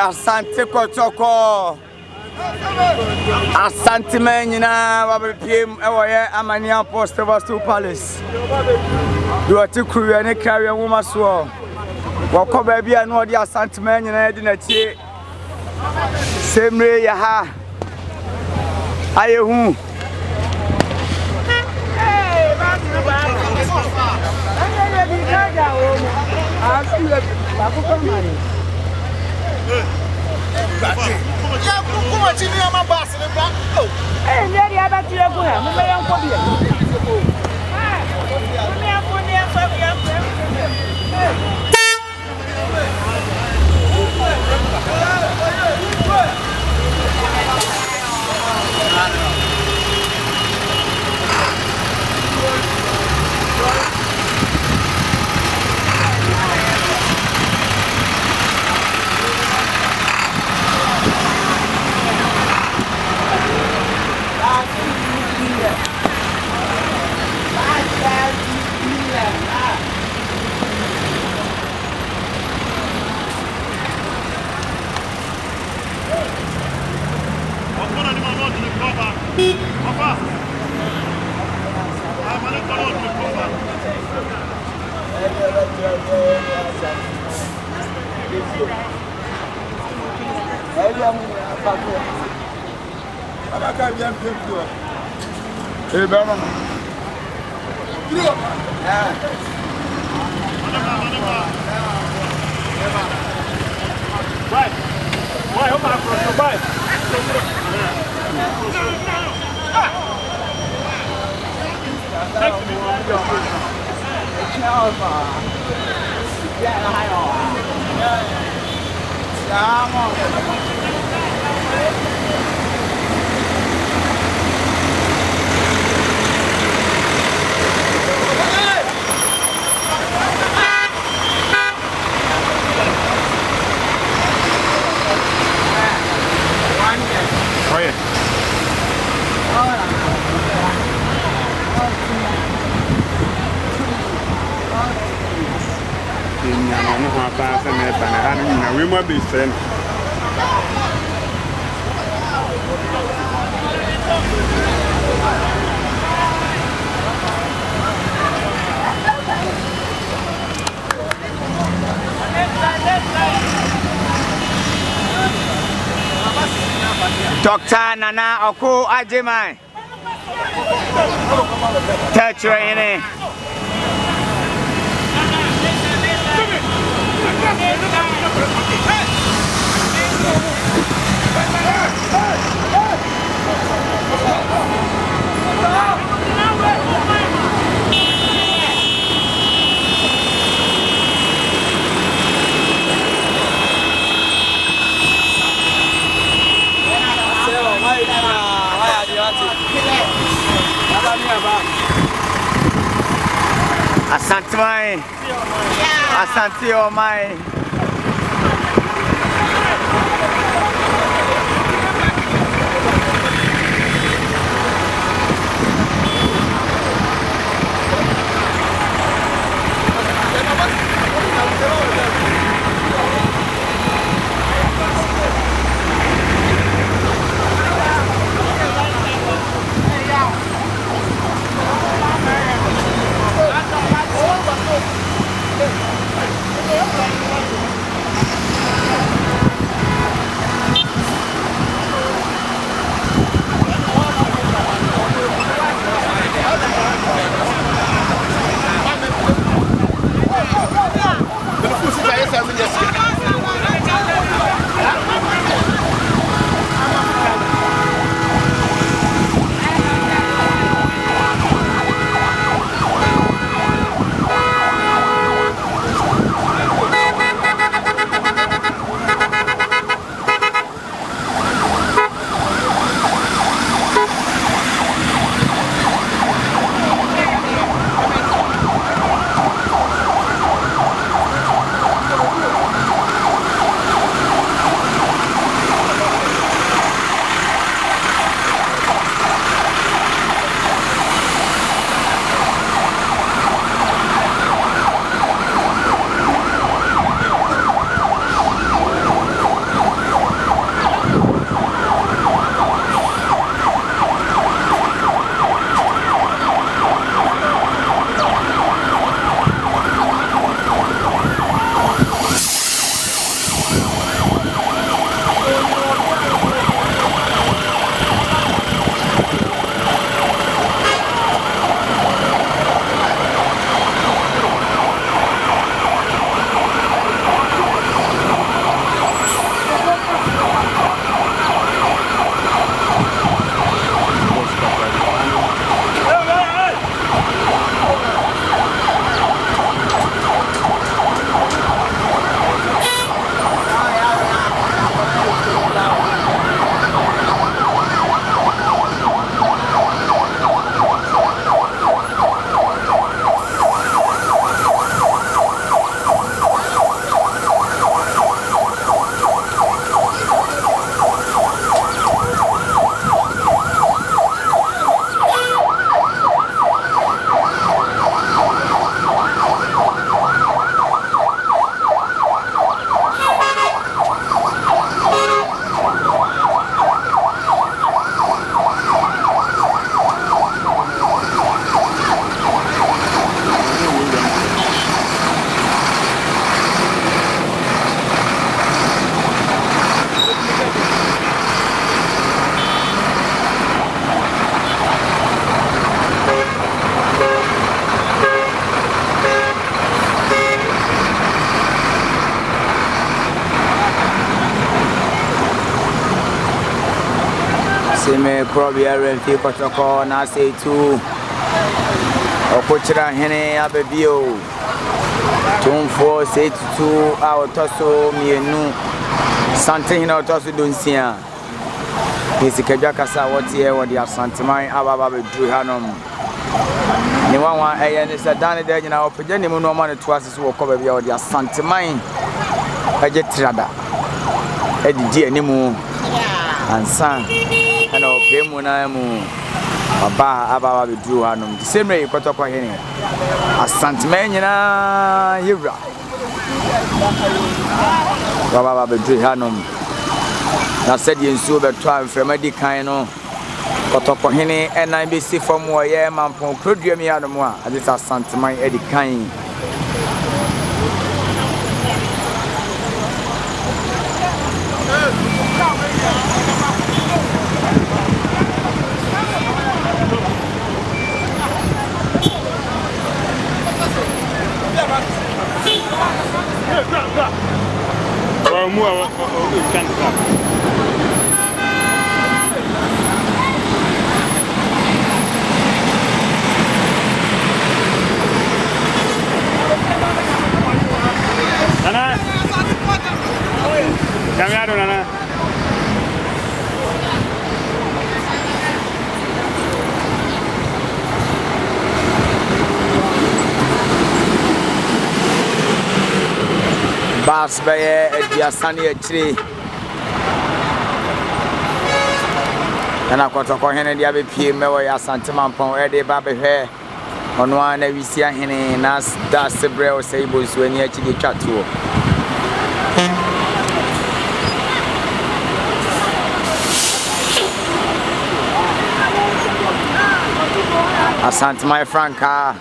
Asante Kotoko. Asante Menina, PM, Amania Post of Aston Palace. Do a tick crew and a carrier woman swore. Wako baby, I know the Asante Menina didn't cheat. Same way, yaha. I who. Dr. Nana Oko Ajimai. Touch your in. Asante mai. Asante o mai. Sime Crobia Renfi Kotoko, Nase too. Okochira Hene Abebio. Tumfo say to our Tosso Mienu. Something out of Dunsia. Mr. Kajakasa, what year what the Santamai, our Drew Hanum. Ni one and it's a Danny there in our Pajani Monoman to us who cover the Santamai. I get Trada. Eddie G. Nimu and San and our Pemunamu. Aba Drew Hanum. The same way you got up here. A Santamania Hira. Baba Drew Hanum. Na said you so be try from Medicano. Kotoko hene and I be see from where ye man pon produce me adamo a this a Santamai Eddie Kain. Nana, cambiaron, Nana. Bass Bayer at the Asani tree. And I got a cohen and the other Mewa Santaman, Eddie Baby hair on one every Sia Henny, and that's the braille sables when you actually chat to. Asante my Franca.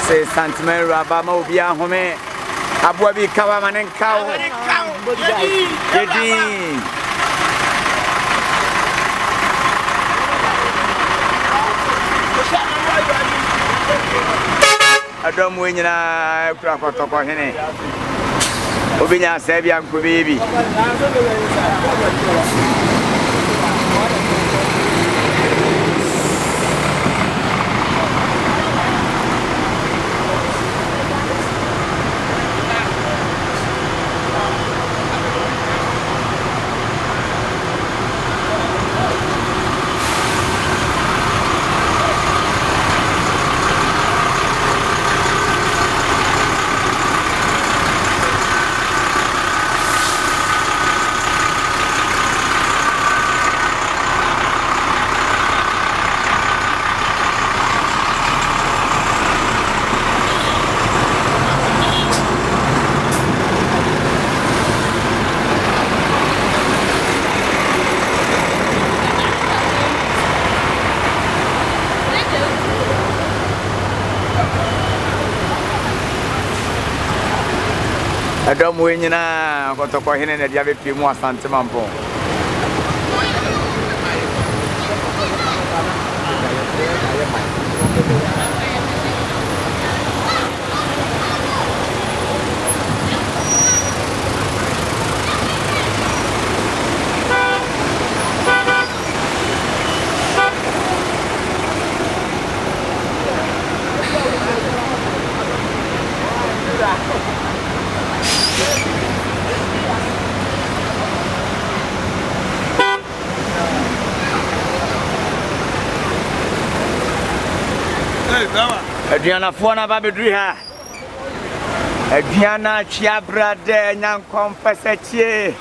Say Santamai Rabba Mobia Home Abwabi Kawaman and Cow. I don't win in a crack or top of Henny. Obinia Sabian baby. I don't win in a got to call him and the other few more Santamampo. aduanafoɔ na ba beduru ha aduana twia brade nyankom pesachie